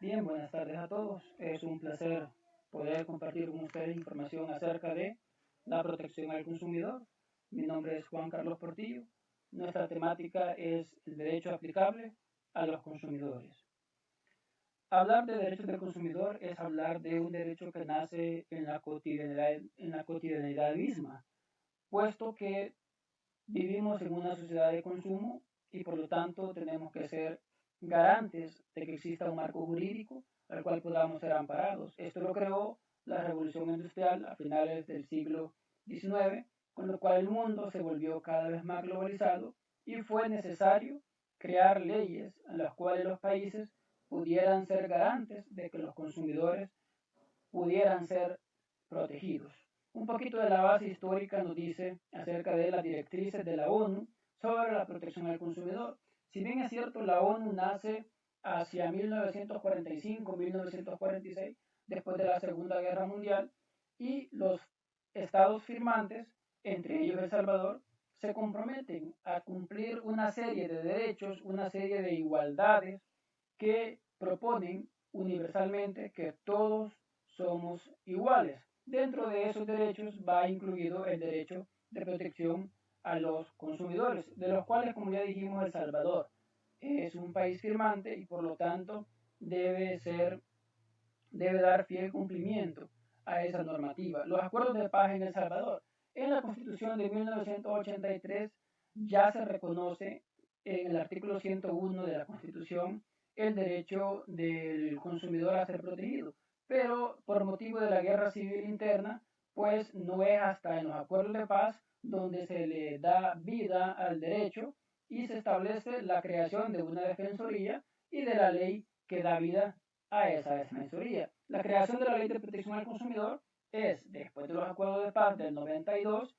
Bien, buenas tardes a todos. Es un placer poder compartir con ustedes información acerca de la protección al consumidor. Mi nombre es Juan Carlos Portillo. Nuestra temática es el derecho aplicable a los consumidores. Hablar de derechos del consumidor es hablar de un derecho que nace en la cotidianidad misma, puesto que vivimos en una sociedad de consumo y por lo tanto tenemos que ser garantes de que exista un marco jurídico al cual podamos ser amparados. Esto lo creó la revolución industrial a finales del siglo XIX, con lo cual el mundo se volvió cada vez más globalizado y fue necesario crear leyes en las cuales los países pudieran ser garantes de que los consumidores pudieran ser protegidos. Un poquito de la base histórica nos dice acerca de las directrices de la ONU sobre la protección al consumidor. Si bien es cierto, la ONU nace hacia 1945-1946, después de la Segunda Guerra Mundial, y los estados firmantes, entre ellos El Salvador, se comprometen a cumplir una serie de derechos, una serie de igualdades que proponen universalmente que todos somos iguales. Dentro de esos derechos va incluido el derecho de protección a los consumidores, de los cuales, como ya dijimos, El Salvador es un país firmante y por lo tanto debe ser, debe dar fiel cumplimiento a esa normativa. Los acuerdos de paz en El Salvador. En la Constitución de 1983 ya se reconoce en el artículo 101 de la Constitución el derecho del consumidor a ser protegido, pero por motivo de la guerra civil interna, pues no es hasta en los acuerdos de paz donde se le da vida al derecho y se establece la creación de una defensoría y de la ley que da vida a esa defensoría. La creación de la ley de protección al consumidor es después de los acuerdos de paz del 92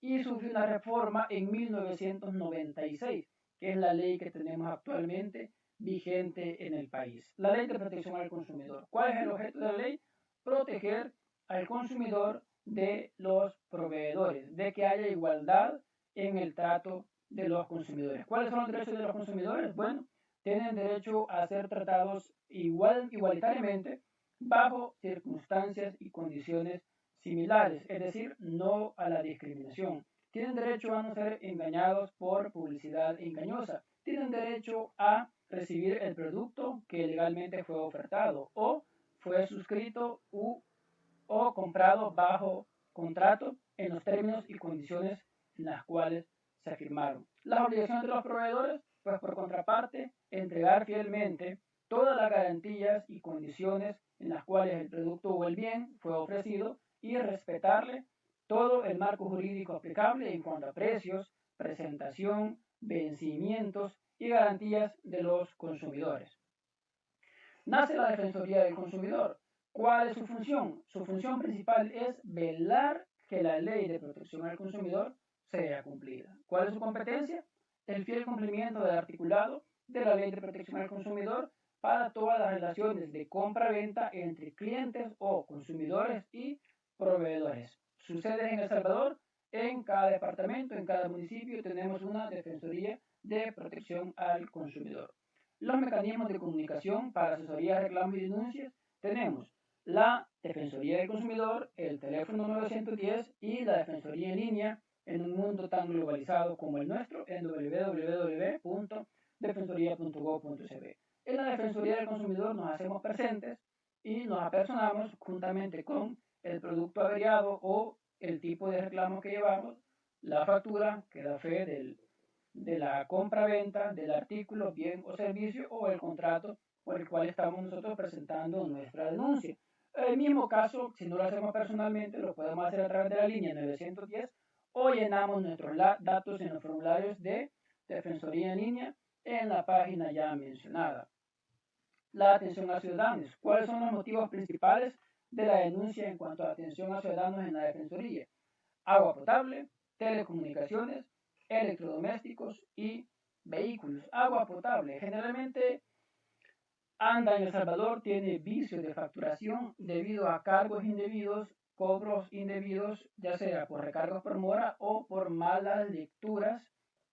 y sufre una reforma en 1996, que es la ley que tenemos actualmente vigente en el país. La ley de protección al consumidor. ¿Cuál es el objeto de la ley? Proteger al consumidor de los proveedores, de que haya igualdad en el trato de los consumidores. ¿Cuáles son los derechos de los consumidores? Bueno, tienen derecho a ser tratados igualitariamente bajo circunstancias y condiciones similares, es decir, no a la discriminación. Tienen derecho a no ser engañados por publicidad engañosa. Tienen derecho a recibir el producto que legalmente fue ofertado o fue suscrito o comprado bajo contrato en los términos y condiciones en las cuales se firmaron. Las obligaciones de los proveedores, pues por contraparte, entregar fielmente todas las garantías y condiciones en las cuales el producto o el bien fue ofrecido y respetarle todo el marco jurídico aplicable en cuanto a precios, presentación, vencimientos y garantías de los consumidores. Nace la Defensoría del Consumidor. ¿Cuál es su función? Su función principal es velar que la ley de protección al consumidor sea cumplida. ¿Cuál es su competencia? El fiel cumplimiento del articulado de la ley de protección al consumidor para todas las relaciones de compra-venta entre clientes o consumidores y proveedores. Sucede en El Salvador, en cada departamento, en cada municipio tenemos una Defensoría de protección al consumidor. Los mecanismos de comunicación para asesoría, reclamos y denuncias tenemos la Defensoría del Consumidor, el teléfono 910 y la Defensoría en línea en un mundo tan globalizado como el nuestro en www.defensoría.gov.cb. En la Defensoría del Consumidor nos hacemos presentes y nos apersonamos juntamente con el producto averiado o el tipo de reclamo que llevamos, la factura que da fe de la compra-venta del artículo, bien o servicio o el contrato por el cual estamos nosotros presentando nuestra denuncia. En el mismo caso, si no lo hacemos personalmente, lo podemos hacer a través de la línea 910 o llenamos nuestros datos en los formularios de Defensoría en línea en la página ya mencionada. La atención a ciudadanos. ¿Cuáles son los motivos principales de la denuncia en cuanto a atención a ciudadanos en la Defensoría? Agua potable, telecomunicaciones, electrodomésticos y vehículos. Agua potable. Generalmente anda en El Salvador, tiene vicios de facturación debido a cargos indebidos, cobros indebidos, ya sea por recargos por mora o por malas lecturas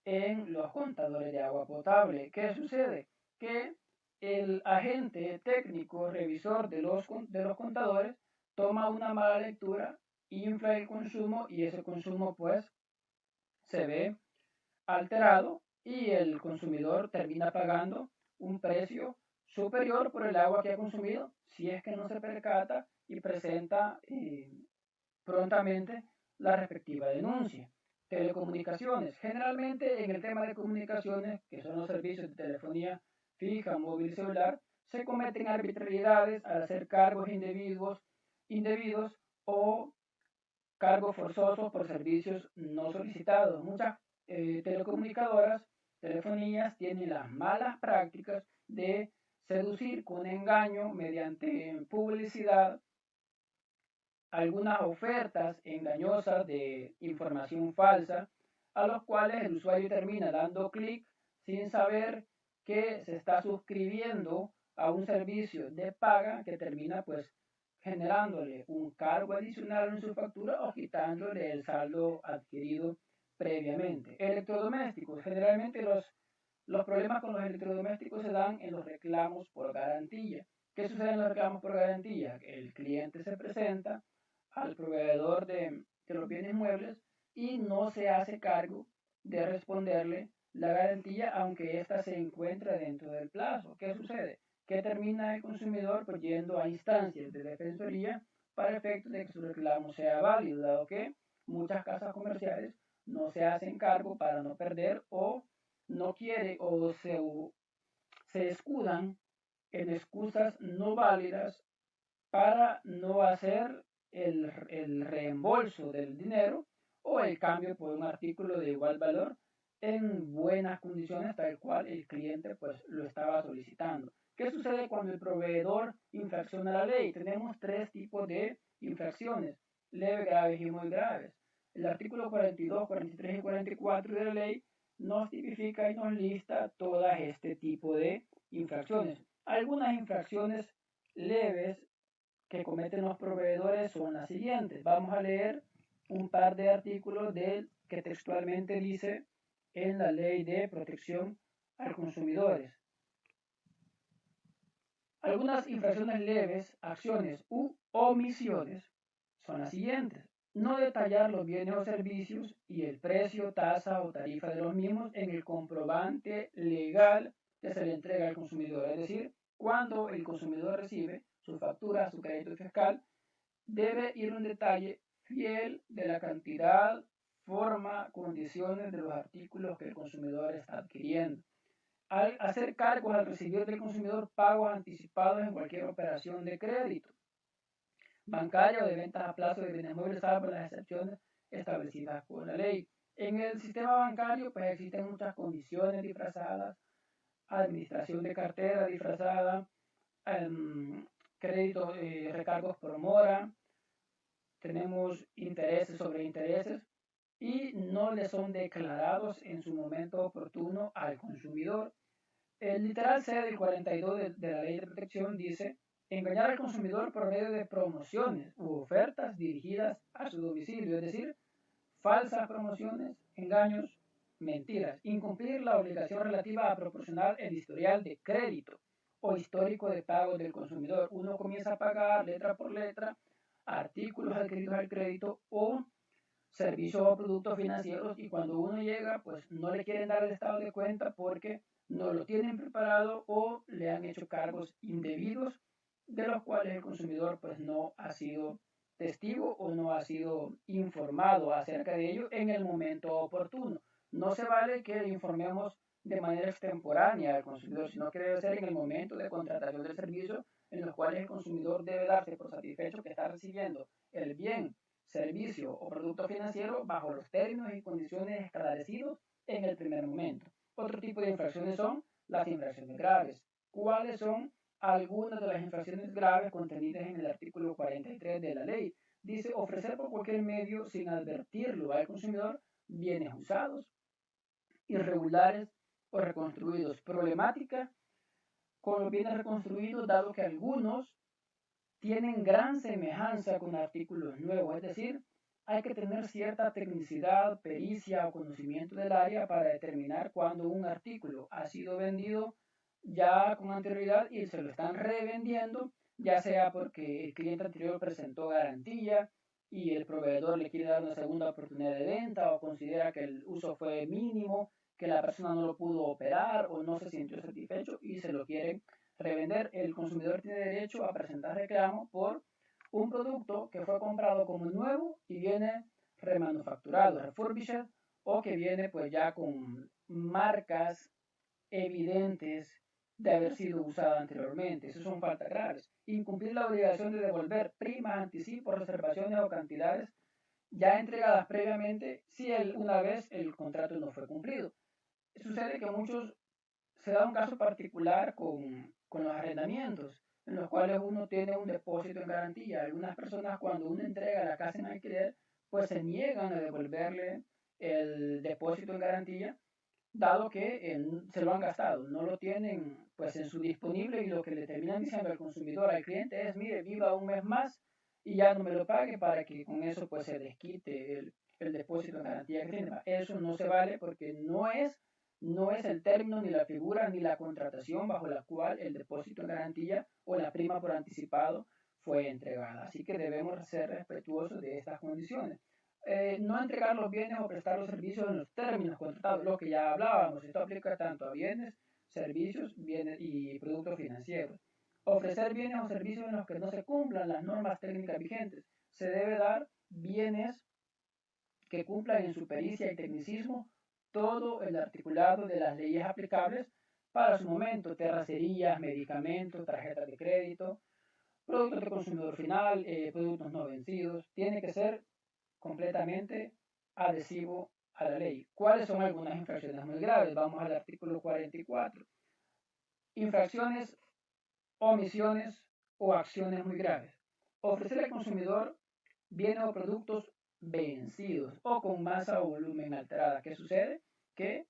en los contadores de agua potable. ¿Qué sucede? Que el agente técnico revisor de los contadores toma una mala lectura, infla el consumo y ese consumo pues se ve alterado y el consumidor termina pagando un precio superior por el agua que ha consumido si es que no se percata y presenta prontamente la respectiva denuncia. Telecomunicaciones. Generalmente en el tema de comunicaciones, que son los servicios de telefonía fija, móvil y celular, se cometen arbitrariedades al hacer cargos indebidos o cargos forzosos por servicios no solicitados. Muchas telecomunicadoras, telefonías tienen las malas prácticas de seducir con engaño mediante publicidad algunas ofertas engañosas de información falsa a los cuales el usuario termina dando clic sin saber que se está suscribiendo a un servicio de paga que termina pues generándole un cargo adicional en su factura o quitándole el saldo adquirido previamente. Electrodomésticos. Generalmente los problemas con los electrodomésticos se dan en los reclamos por garantía. ¿Qué sucede en los reclamos por garantía? El cliente se presenta al proveedor de los bienes muebles y no se hace cargo de responderle la garantía aunque ésta se encuentra dentro del plazo. ¿Qué sucede? Que termina el consumidor pues, yendo a instancias de defensoría para efecto de que su reclamo sea válido, dado que muchas casas comerciales no se hacen cargo para no perder o no quiere o se escudan en excusas no válidas para no hacer el reembolso del dinero o el cambio por un artículo de igual valor en buenas condiciones tal cual el cliente pues lo estaba solicitando. ¿Qué sucede cuando el proveedor infracciona la ley? Tenemos tres tipos de infracciones, leves, graves y muy graves. El artículo 42, 43 y 44 de la ley nos tipifica y nos lista todo este tipo de infracciones. Algunas infracciones leves que cometen los proveedores son las siguientes. Vamos a leer un par de artículos que textualmente dice en la Ley de Protección al Consumidores. Algunas infracciones leves, acciones u omisiones son las siguientes. No detallar los bienes o servicios y el precio, tasa o tarifa de los mismos en el comprobante legal que se le entrega al consumidor. Es decir, cuando el consumidor recibe su factura, su crédito fiscal, debe ir un detalle fiel de la cantidad, forma, condiciones de los artículos que el consumidor está adquiriendo. Al hacer cargos al recibir del consumidor pagos anticipados en cualquier operación de crédito bancaria o de ventas a plazo de bienes muebles, salvo las excepciones establecidas por la ley. En el sistema bancario pues existen muchas comisiones disfrazadas, administración de cartera disfrazada, créditos, recargos por mora, tenemos intereses sobre intereses y no le son declarados en su momento oportuno al consumidor. El literal C del 42 de la Ley de Protección dice engañar al consumidor por medio de promociones u ofertas dirigidas a su domicilio, es decir, falsas promociones, engaños, mentiras. Incumplir la obligación relativa a proporcionar el historial de crédito o histórico de pago del consumidor. Uno comienza a pagar letra por letra artículos adquiridos al crédito o servicios o productos financieros y cuando uno llega pues no le quieren dar el estado de cuenta porque no lo tienen preparado o le han hecho cargos indebidos de los cuales el consumidor pues no ha sido testigo o no ha sido informado acerca de ello en el momento oportuno. No se vale que le informemos de manera extemporánea al consumidor, sino que debe ser en el momento de contratación del servicio en los cuales el consumidor debe darse por satisfecho que está recibiendo el bien, servicio o producto financiero bajo los términos y condiciones esclarecidos en el primer momento. Otro tipo de infracciones son las infracciones graves. ¿Cuáles son algunas de las infracciones graves contenidas en el artículo 43 de la ley? Dice ofrecer por cualquier medio sin advertirlo al consumidor bienes usados, irregulares o reconstruidos. Problemática con los bienes reconstruidos dado que algunos tienen gran semejanza con artículos nuevos, es decir, hay que tener cierta tecnicidad, pericia o conocimiento del área para determinar cuándo un artículo ha sido vendido ya con anterioridad y se lo están revendiendo, ya sea porque el cliente anterior presentó garantía y el proveedor le quiere dar una segunda oportunidad de venta o considera que el uso fue mínimo, que la persona no lo pudo operar o no se sintió satisfecho y se lo quieren revender. El consumidor tiene derecho a presentar reclamo por un producto que fue comprado como nuevo y viene remanufacturado, refurbished, o que viene pues ya con marcas evidentes de haber sido usada anteriormente. Eso son faltas graves. Incumplir la obligación de devolver primas, anticipos, reservaciones o cantidades ya entregadas previamente si una vez el contrato no fue cumplido. Sucede que muchos se da un caso particular con los arrendamientos, en los cuales uno tiene un depósito en garantía. Algunas personas cuando uno entrega la casa en alquiler, pues se niegan a devolverle el depósito en garantía, dado que se lo han gastado, no lo tienen pues en su disponible y lo que le terminan diciendo al consumidor, al cliente es, mire, viva un mes más y ya no me lo pague para que con eso pues se desquite el depósito en garantía que tiene. Eso no se vale porque no es el término, ni la figura, ni la contratación bajo la cual el depósito en garantía o la prima por anticipado fue entregada. Así que debemos ser respetuosos de estas condiciones. No entregar los bienes o prestar los servicios en los términos contratados, lo que ya hablábamos. Esto aplica tanto a bienes, servicios, bienes y productos financieros. Ofrecer bienes o servicios en los que no se cumplan las normas técnicas vigentes. Se debe dar bienes que cumplan en su pericia y tecnicismo todo el articulado de las leyes aplicables para su momento, terracerías, medicamentos, tarjetas de crédito, productos de consumidor final, productos no vencidos. Tiene que ser completamente adhesivo a la ley. ¿Cuáles son algunas infracciones muy graves? Vamos al artículo 44. Infracciones, omisiones o acciones muy graves. Ofrecer al consumidor bienes o productos vencidos o con masa o volumen alterada. ¿Qué sucede? Que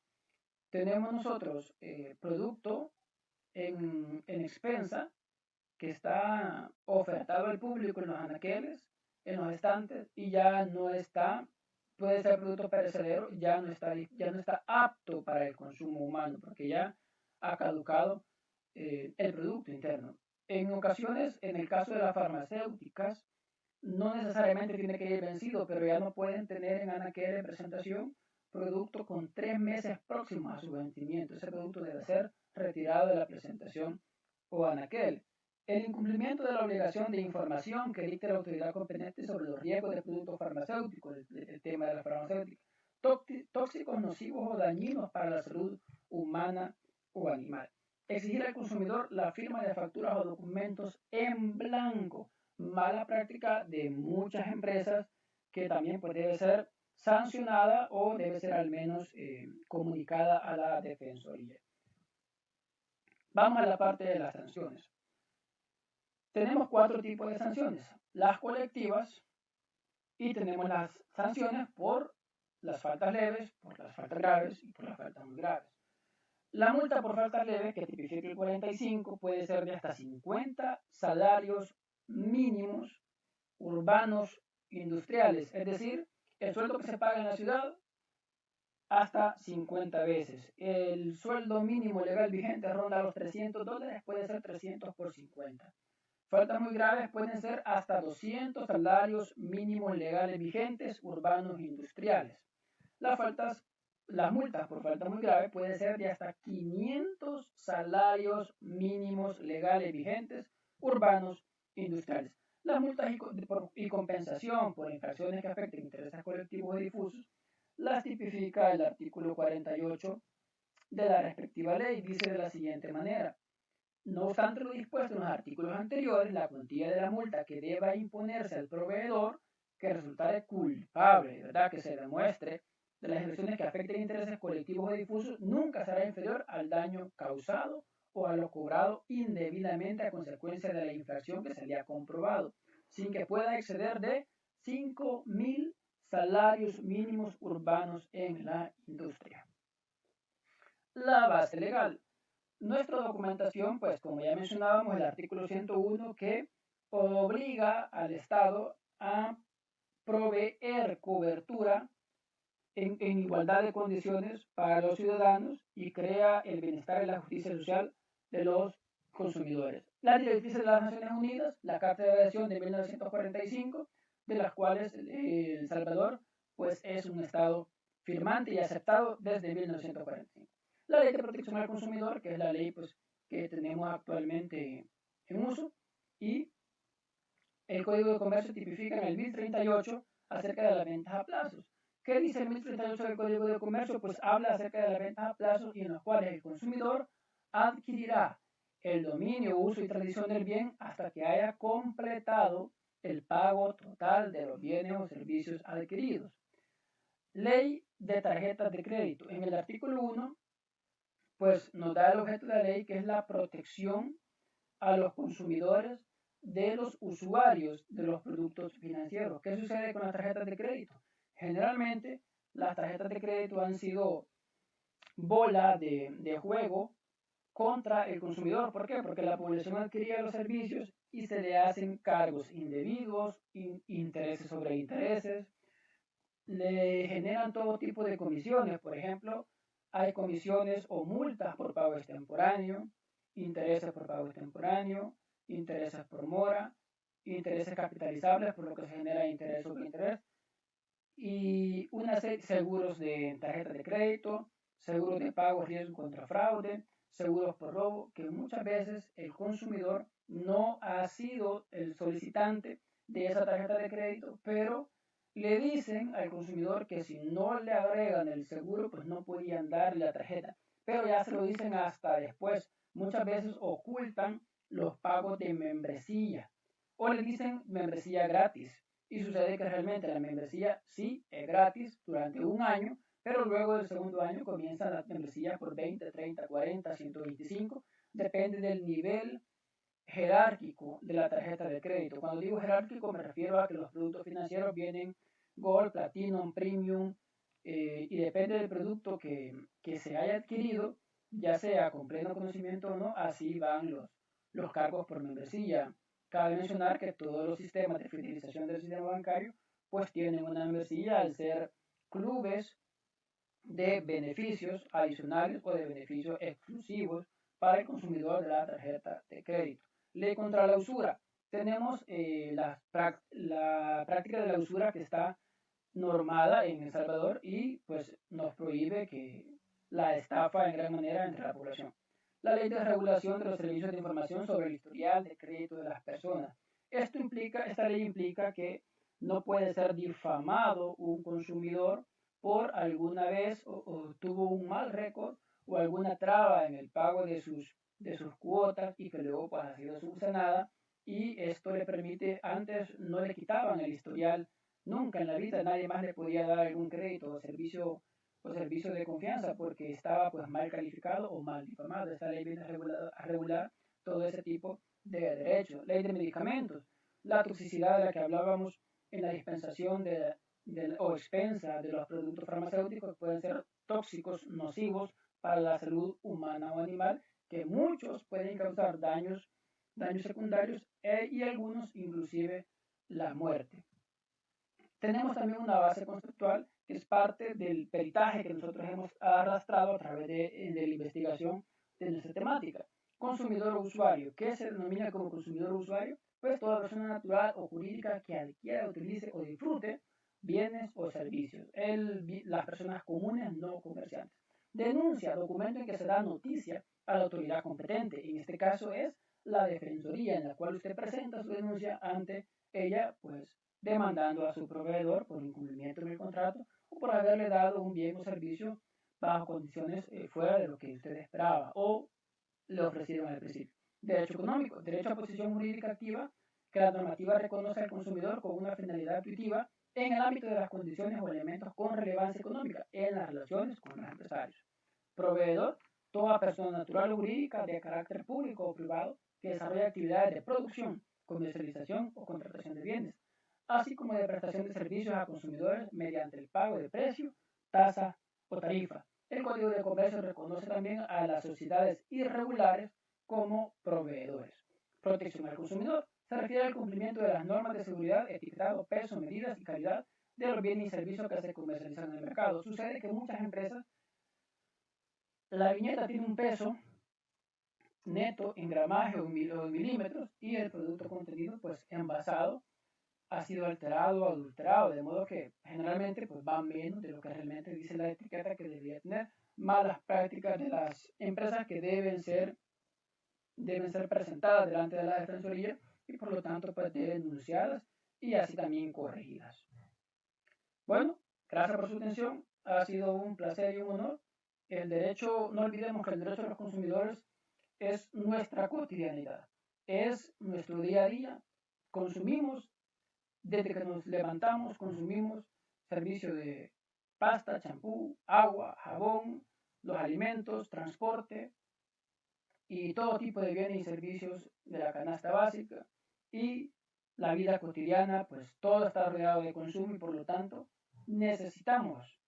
tenemos nosotros producto en expensa que está ofertado al público en los anaqueles, en los estantes, y ya no está, puede ser producto perecedero, ya no está apto para el consumo humano, porque ya ha caducado el producto interno. En ocasiones, en el caso de las farmacéuticas, no necesariamente tiene que ir vencido, pero ya no pueden tener en anaquel de presentación producto con 3 meses próximos a su vencimiento. Ese producto debe ser retirado de la presentación o anaquel. El incumplimiento de la obligación de información que dicte la autoridad competente sobre los riesgos de productos farmacéuticos, el tema de la farmacéutica, tóxicos, nocivos o dañinos para la salud humana o animal. Exigir al consumidor la firma de facturas o documentos en blanco, mala práctica de muchas empresas que también pues, debe ser sancionada o debe ser al menos comunicada a la Defensoría. Vamos a la parte de las sanciones. Tenemos 4 tipos de sanciones. Las colectivas y tenemos las sanciones por las faltas leves, por las faltas graves y por las faltas muy graves. La multa por faltas leves, que tipifica el 45, puede ser de hasta 50 salarios mínimos urbanos industriales, es decir, el sueldo que se paga en la ciudad hasta 50 veces. El sueldo mínimo legal vigente ronda los $300, puede ser 300 por 50. Faltas muy graves pueden ser hasta 200 salarios mínimos legales vigentes urbanos industriales. Las multas por falta muy grave pueden ser de hasta 500 salarios mínimos legales vigentes urbanos industriales. Las multas y compensación por infracciones que afecten intereses colectivos y difusos las tipifica el artículo 48 de la respectiva ley. Dice de la siguiente manera: no obstante lo dispuesto en los artículos anteriores, la cuantía de la multa que deba imponerse al proveedor que resultare culpable, ¿verdad?, que se demuestre de las infracciones que afecten intereses colectivos o difusos, nunca será inferior al daño causado o a lo cobrado indebidamente a consecuencia de la infracción que se le ha comprobado, sin que pueda exceder de 5.000 salarios mínimos urbanos en la industria. La base legal. Nuestra documentación, pues como ya mencionábamos, el artículo 101 que obliga al Estado a proveer cobertura en igualdad de condiciones para los ciudadanos y crea el bienestar y la justicia social de los consumidores. Las directrices de las Naciones Unidas, la Carta de Adhesión de 1945, de las cuales El Salvador pues, es un Estado firmante y aceptado desde 1945. La Ley de Protección al Consumidor, que es la ley pues, que tenemos actualmente en uso, y el Código de Comercio tipifica en el 1038 acerca de las ventas a plazos. ¿Qué dice el 1038 del Código de Comercio? Pues habla acerca de las ventas a plazos y en los cuales el consumidor adquirirá el dominio, uso y tradición del bien hasta que haya completado el pago total de los bienes o servicios adquiridos. Ley de tarjetas de crédito. En el artículo 1, pues nos da el objeto de la ley, que es la protección a los consumidores de los usuarios de los productos financieros. ¿Qué sucede con las tarjetas de crédito? Generalmente las tarjetas de crédito han sido bola de juego contra el consumidor. ¿Por qué? Porque la población adquiría los servicios y se le hacen cargos indebidos, intereses sobre intereses, le generan todo tipo de comisiones. Por ejemplo, hay comisiones o multas por pago extemporáneo, intereses por pago extemporáneo, intereses por mora, intereses capitalizables, por lo que se genera interés sobre interés, y una serie de seguros de tarjeta de crédito, seguros de pago, riesgo contra fraude, seguros por robo, que muchas veces el consumidor no ha sido el solicitante de esa tarjeta de crédito, pero le dicen al consumidor que si no le agregan el seguro, pues no podían darle la tarjeta, pero ya se lo dicen hasta después. Muchas veces ocultan los pagos de membresía o le dicen membresía gratis. Y sucede que realmente la membresía sí es gratis durante un año, pero luego del segundo año comienzan las membresías por 20, 30, 40, 125, depende del nivel jerárquico de la tarjeta de crédito. Cuando digo jerárquico me refiero a que los productos financieros vienen Gold, Platinum, Premium, y depende del producto que se haya adquirido, ya sea con pleno conocimiento o no, así van los cargos por membresía. Cabe mencionar que todos los sistemas de fidelización del sistema bancario pues tienen una membresía al ser clubes de beneficios adicionales o de beneficios exclusivos para el consumidor de la tarjeta de crédito. Ley contra la usura. Tenemos la práctica de la usura que está normada en El Salvador y pues nos prohíbe que la estafa en gran manera entre la población. La ley de regulación de los servicios de información sobre el historial de crédito de las personas. Esta ley implica que no puede ser difamado un consumidor por alguna vez o tuvo un mal récord o alguna traba en el pago de sus cuotas y que luego pues ha sido subsanada, y esto le permite, antes no le quitaban el historial. Nunca en la vida nadie más le podía dar algún crédito o servicio de confianza porque estaba pues mal calificado o mal difamado. Esta ley viene a regular todo ese tipo de derechos. Ley de medicamentos. La toxicidad de la que hablábamos en la dispensación o expensa de los productos farmacéuticos pueden ser tóxicos, nocivos para la salud humana o animal, que muchos pueden causar daños secundarios y algunos inclusive la muerte. Tenemos también una base conceptual que es parte del peritaje que nosotros hemos arrastrado a través de la investigación de nuestra temática. Consumidor o usuario. ¿Qué se denomina como consumidor o usuario? Pues toda persona natural o jurídica que adquiera, utilice o disfrute bienes o servicios. Las personas comunes no comerciantes. Denuncia, documento en que se da noticia a la autoridad competente. En este caso es la defensoría, en la cual usted presenta su denuncia ante ella, pues demandando a su proveedor por incumplimiento en el contrato o por haberle dado un bien o servicio bajo condiciones fuera de lo que usted esperaba o le ofrecieron al principio. Derecho económico, derecho a posición jurídica activa que la normativa reconoce al consumidor con una finalidad intuitiva en el ámbito de las condiciones o elementos con relevancia económica en las relaciones con los empresarios. Proveedor, toda persona natural o jurídica de carácter público o privado que desarrolla actividades de producción, comercialización o contratación de bienes, así como de prestación de servicios a consumidores mediante el pago de precio, tasa o tarifa. El Código de Comercio reconoce también a las sociedades irregulares como proveedores. Protección al consumidor se refiere al cumplimiento de las normas de seguridad, etiquetado, peso, medidas y calidad de los bienes y servicios que se comercializan en el mercado. Sucede que muchas empresas, la viñeta tiene un peso neto en gramaje o en milímetros, y el producto contenido pues envasado ha sido alterado o adulterado, de modo que generalmente pues va menos de lo que realmente dice la etiqueta que debería tener. Malas prácticas de las empresas que deben ser presentadas delante de la defensoría y por lo tanto pues denunciadas y así también corregidas. Bueno, gracias por su atención, ha sido un placer y un honor. El derecho, no olvidemos que el derecho de los consumidores es nuestra cotidianidad, es nuestro día a día. Consumimos, desde que nos levantamos, consumimos servicio de pasta, champú, agua, jabón, los alimentos, transporte y todo tipo de bienes y servicios de la canasta básica. Y la vida cotidiana, pues todo está rodeado de consumo y por lo tanto necesitamos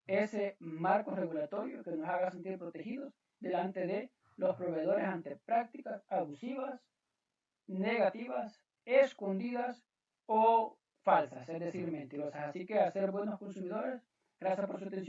ese marco regulatorio que nos haga sentir protegidos delante de los proveedores ante prácticas abusivas, negativas, escondidas o falsas, es decir, mentirosas. Así que a ser buenos consumidores, gracias por su atención.